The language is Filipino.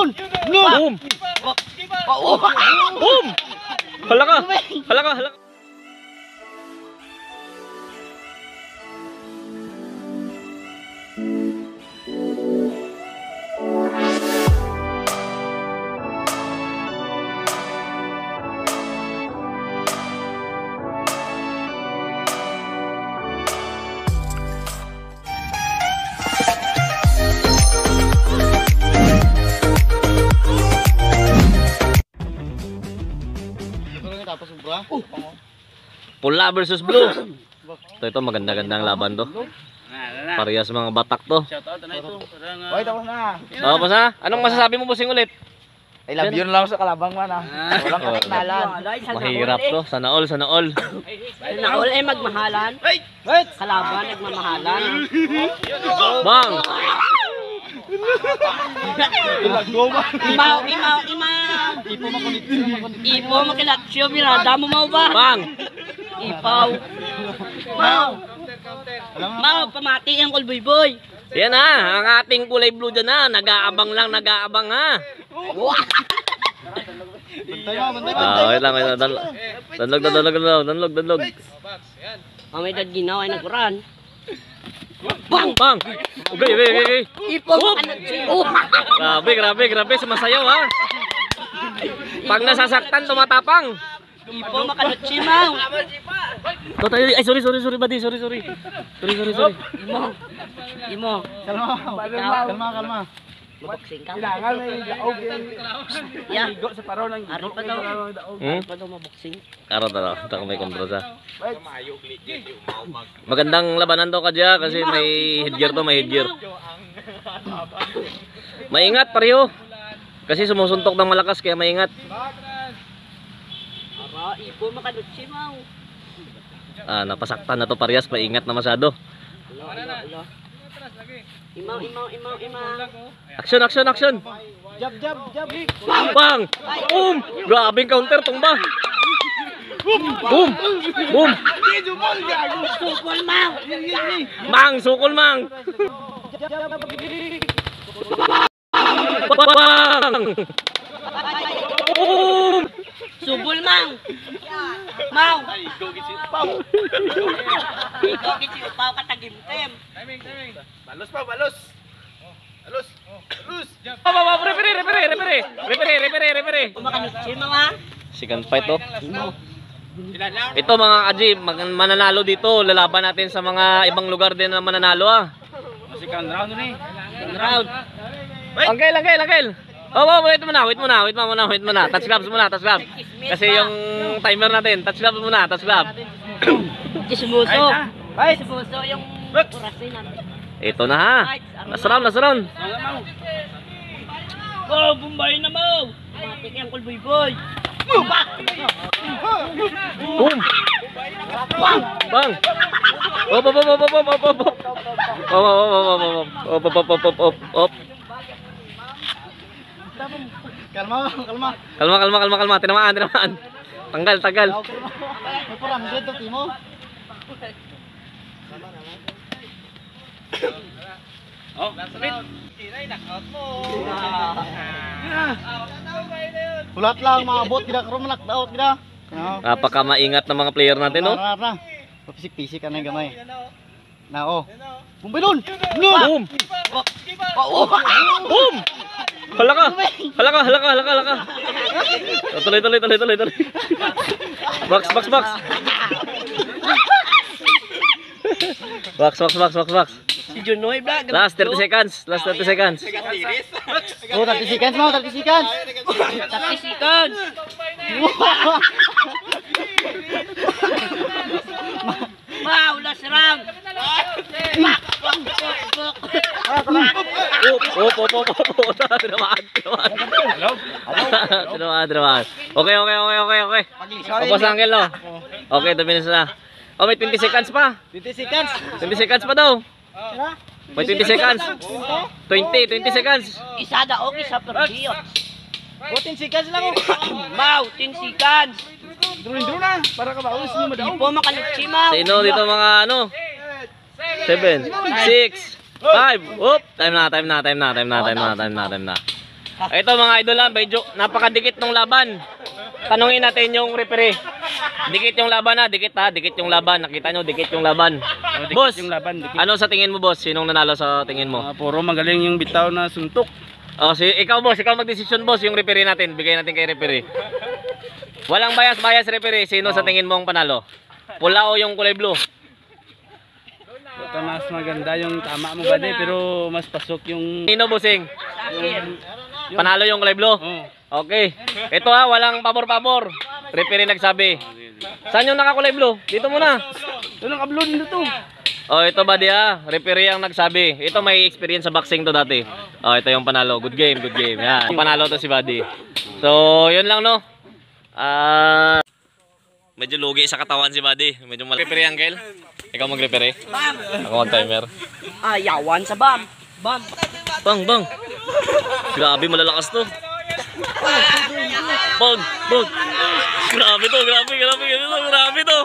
Bumbilon! Boom! Boom! Hala ka! Hala ka! Hala ka! Pula versus blue. Ito maganda-gandang laban to. Parehas mga batak to. Hoy, tapos na. Tapos na? Anong masasabi mo busing ulit? I love you lang sa kalabang man ah. Walang kakinalan. Mahirap to. Sana all, sana all. Sana all ay magmahalan. Kalaban nagmamahalan. Bang! Imaw. Ipo makilatsyo birada mo mau ba? Bang! Ipaw. Mau pamati ang kulboy-boy. Yan ha, ang ating kulay blue dyan ha. Nag-aabang lang, nag-aabang ha. Wait lang. Danlog. Ang may dadginaw ay nagkuran. Bang! Okay. Ipo makilatsyo. Grabe. Sumasayaw ha. Pag nasasaktan, tumatapang. Ipo makilatsyo mau. Ay, sorry, buddy. Sorry. Imo. Kalma. Boxing ka. Kailangan may daog. Ya. Igo sa paro lang. Ari pa daw. Ari pa daw maboxing. Karo talo, ito may kontrol sa. Magandang labanan to kadya kasi may headgear to, may headgear. Maingat pareho. Kasi sumusuntok ng malakas kaya maingat. Ara, ipo makilatsyo mau. Napasaktan na to parehas, maingat na masyado. Imaw. Action. Jab. Bang! Boom! Grabing counter tumba. Boom! Sukol mau. Mang, sukol mang. Bang! Boom! Subol mang. Mau. Ikaw kiti upaw katagimtem. Balos. Referee. Makilatsyo mga. Second fight to. Ito mga kaji, mananalo dito. Lalaban natin sa mga ibang lugar din na mananalo ah. Second round ni. Round. Angkel. Wait muna. Touch gloves muna. Kasi yung timer natin, touch gloves muna. Dismuso. Dismuso yung orasin natin. Ito na ha. Last round. Oh, bumbay na mo. Matik yung kulboy-boy. Boom! Bang! Kalma. Tinamaan. Tagal. May puram dito, Timo. Ulat lang, maabot. Tidak karoon knockdown. Tidak. Napaka maingat ng mga player natin, no? Pisik-pisik ka na yung gamay. Bumbilon! Boom! Boom! Hala ka! Tuloy. Box. Box. Si Junoy Vlog. Last 30 seconds. Oh, 30 seconds mau, 30 seconds. 30 seconds. Wow, last round. Tinamaan. Okay. Tapos Angel, no? Okay, 2 minutes na. Oh, may 20 seconds pa. 20 seconds. 20 seconds pa daw. May 20 seconds. 20 seconds. Isa daw, isa per diot. 10 seconds lang. Mau, 10 seconds. Duro na. Para ka maulis mo madaw. Ipo makalutsi, mau. Sino dito mga ano? 7, 6, 5. Time na. Ito mga idol ha, medyo napakadikit ng laban. Tanungin natin yung referee. Dikit yung laban ha, dikit yung laban. Nakita nyo, dikit yung laban. Dikit Boss, yung laban, dikit. ano sa tingin mo boss? Sinong nanalo sa tingin mo? Puro magaling yung bitaw na suntok. Oh, ikaw boss, ikaw magdesisyon boss, yung referee natin, bigay natin kay referee. Walang bias referee, sino sa tingin mo ang panalo? Pula o yung kulay blue? Ito mas maganda yung tama mo ba pero mas pasok yung... Sino bossing? Panalo yung kulay blue? Oh. Okay. Ito ha, walang pabor-pabor. Referee nagsabi. Saan yung nakakulay blue? Dito muna. Ito nang upload nito to. Oh, ito ba dia? Referee ang nagsabi. Ito may experience sa boxing to dati. Oh, ito yung panalo. Good game, good game. Yan. Panalo to si Buddy. So, yun lang no. Medyo lugi sa katawan si Buddy. Medyo referee uncle. Ikaw mag-referee? Bam! Ako ang timer. Yawan sa bam. Bam. Bang. Grabe malalakas to. Bang. Grabe to.